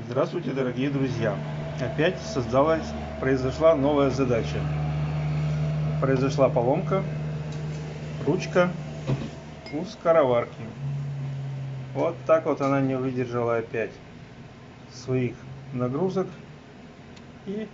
Здравствуйте, дорогие друзья! Опять произошла новая задача. Произошла поломка, ручка у скороварки. Вот так вот она не выдержала опять своих нагрузок и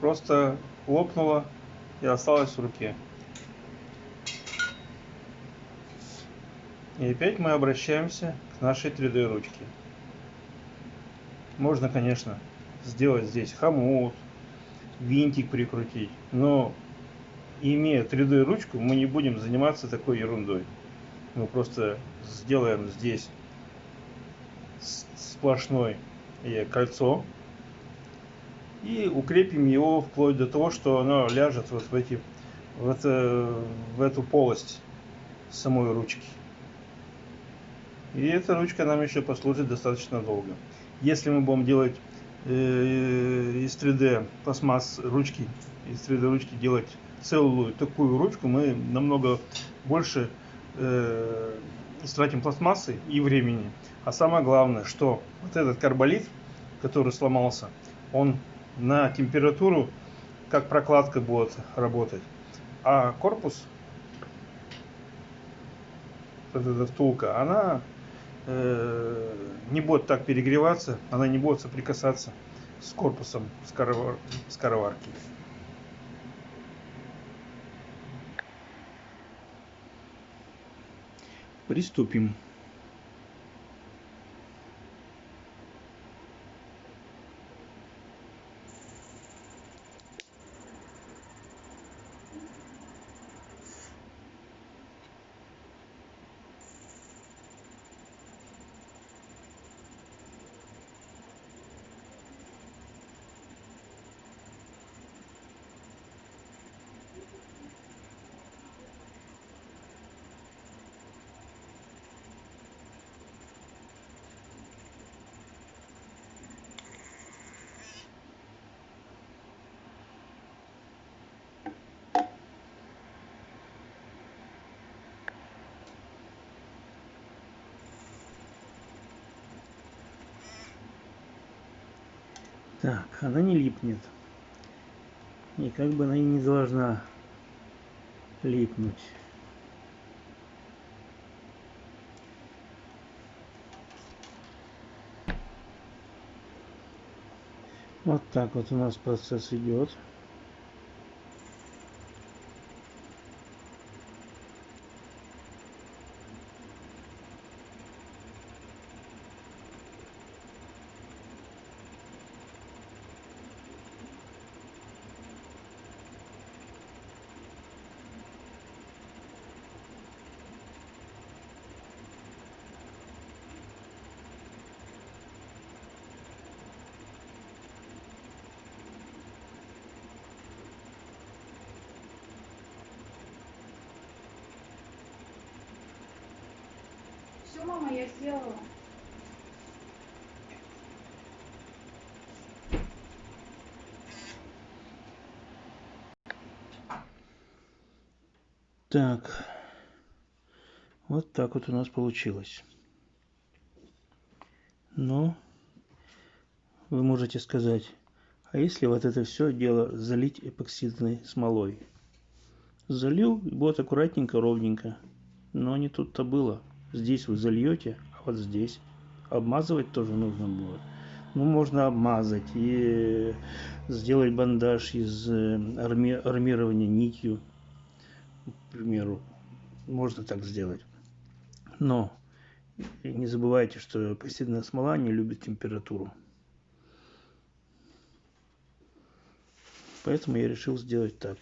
просто лопнула и осталась в руке. И опять мы обращаемся к нашей 3D ручке. Можно, конечно, сделать здесь хомут, винтик прикрутить, но имея 3D ручку, мы не будем заниматься такой ерундой. Мы просто сделаем здесь сплошное кольцо и укрепим его вплоть до того, что оно ляжет вот в эту полость самой ручки. И эта ручка нам еще послужит достаточно долго. Если мы будем делать из 3D пластмасс ручки, из 3D ручки делать целую такую ручку, мы намного больше истратим пластмассы и времени. А самое главное, что вот этот карболит, который сломался, он на температуру как прокладка будет работать. А корпус, вот эта втулка, она не будет так перегреваться, она не будет соприкасаться с корпусом скороварки. Приступим. Так, она не липнет. И как бы она и не должна липнуть. Вот так вот у нас процесс идет. Все, мама, я сделала. Так, вот так вот у нас получилось. Но вы можете сказать, а если вот это все дело залить эпоксидной смолой? Залил, и будет аккуратненько, ровненько. Но не тут-то было. Здесь вы зальете, а вот здесь обмазывать тоже нужно будет. Ну, можно обмазать и сделать бандаж из армирования нитью, к примеру. Можно так сделать. Но не забывайте, что эпоксидная смола не любит температуру. Поэтому я решил сделать так.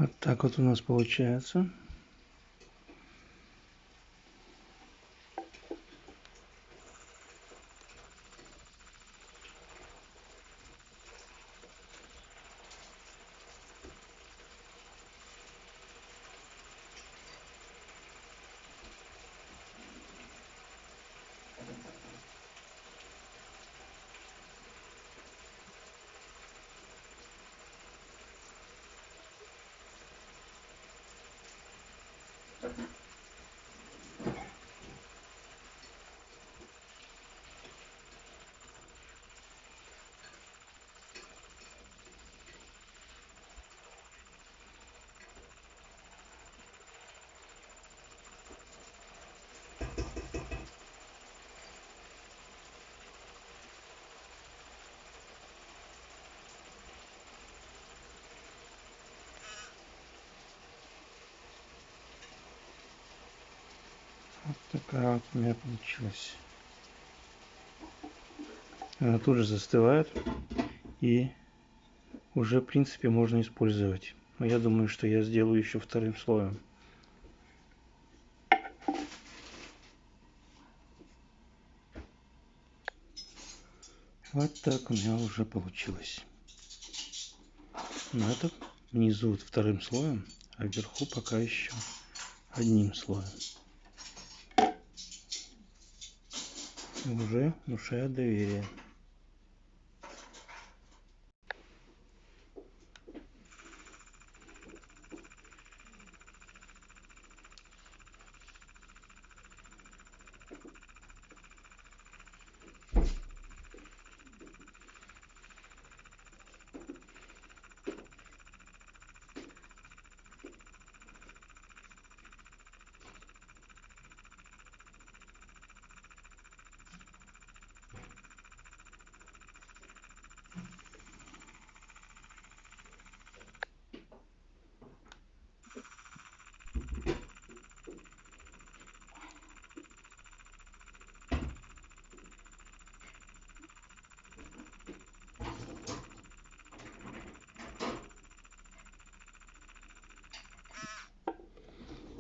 Вот так вот у нас получается. Вот такая вот у меня получилась. Она тут же застывает, и уже в принципе можно использовать. Но я думаю, что я сделаю еще вторым слоем. Вот так у меня уже получилось. Но это внизу вот вторым слоем, а вверху пока еще одним слоем. Уже внушает доверие.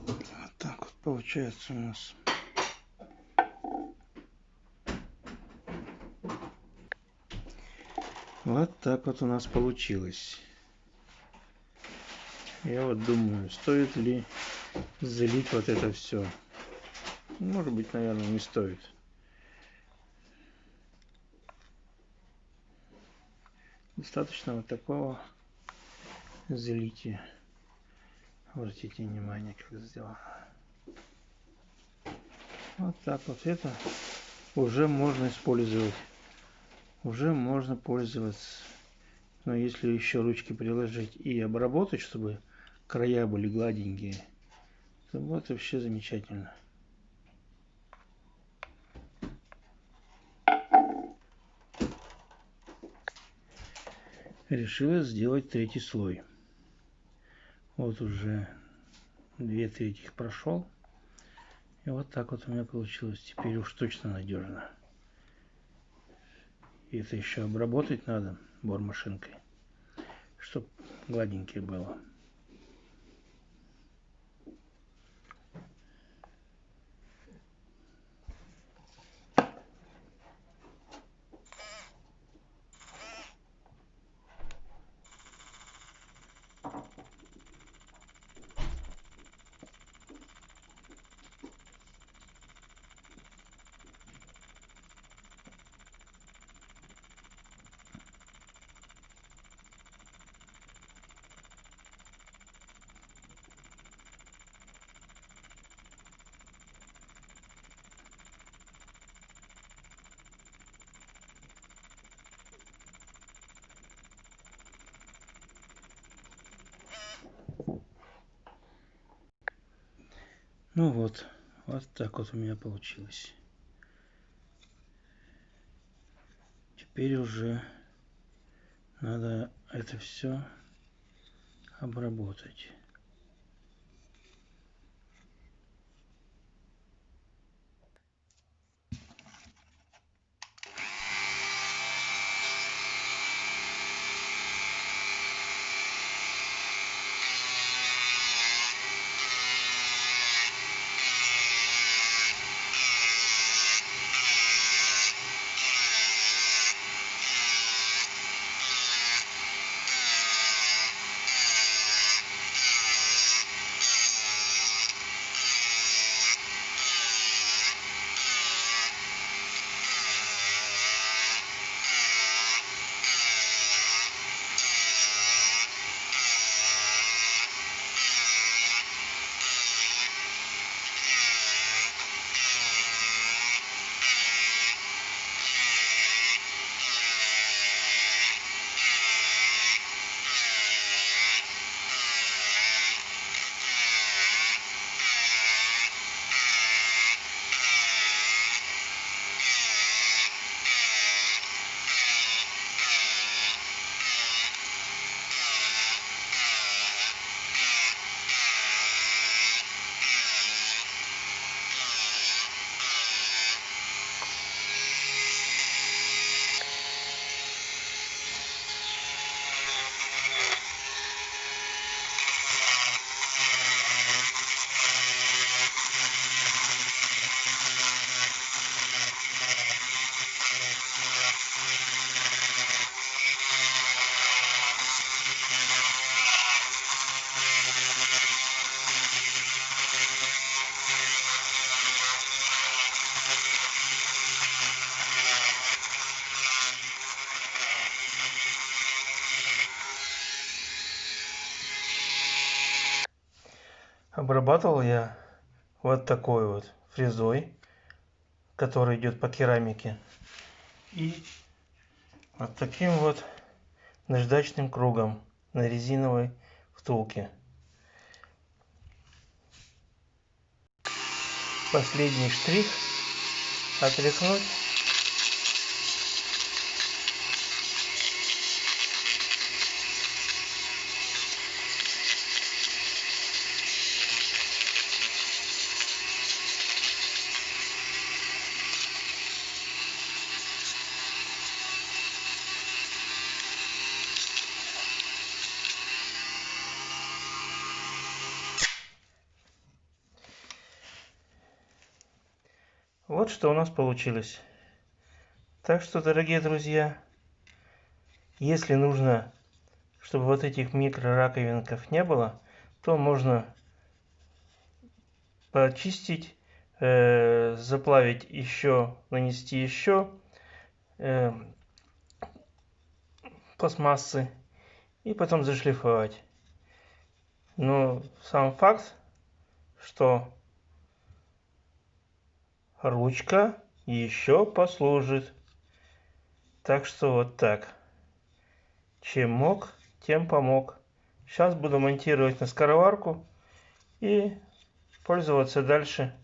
Вот так вот получается у нас. Вот так вот у нас получилось. Я вот думаю, стоит ли залить вот это все. Может быть, наверное, не стоит. Достаточно вот такого залития. Обратите внимание, как сделано. Вот так вот это уже можно использовать. Уже можно пользоваться. Но если еще ручки приложить и обработать, чтобы края были гладенькие, то вот вообще замечательно. Решила сделать третий слой. Вот уже 2/3 прошел. И вот так вот у меня получилось. Теперь уж точно надежно. И это еще обработать надо бормашинкой, чтобы гладенькое было. Ну вот, вот так вот у меня получилось. Теперь уже надо это все обработать. Обрабатывал я вот такой вот фрезой, который идет по керамике, и вот таким вот наждачным кругом на резиновой втулке. Последний штрих отряхнуть. Вот что у нас получилось. Так что, дорогие друзья, если нужно, чтобы вот этих микрораковинков не было, то можно почистить, заплавить еще, нанести еще пластмассы и потом зашлифовать. Но сам факт, что ручка еще послужит. Так что вот так. Чем мог, тем помог. Сейчас буду монтировать на скороварку и пользоваться дальше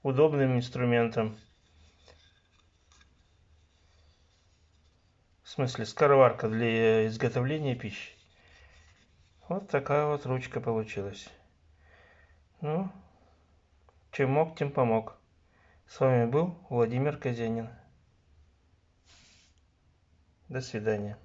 удобным инструментом. В смысле, скороварка для изготовления пищи. Вот такая вот ручка получилась. Ну, чем мог, тем помог. С вами был Владимир Казянин. До свидания.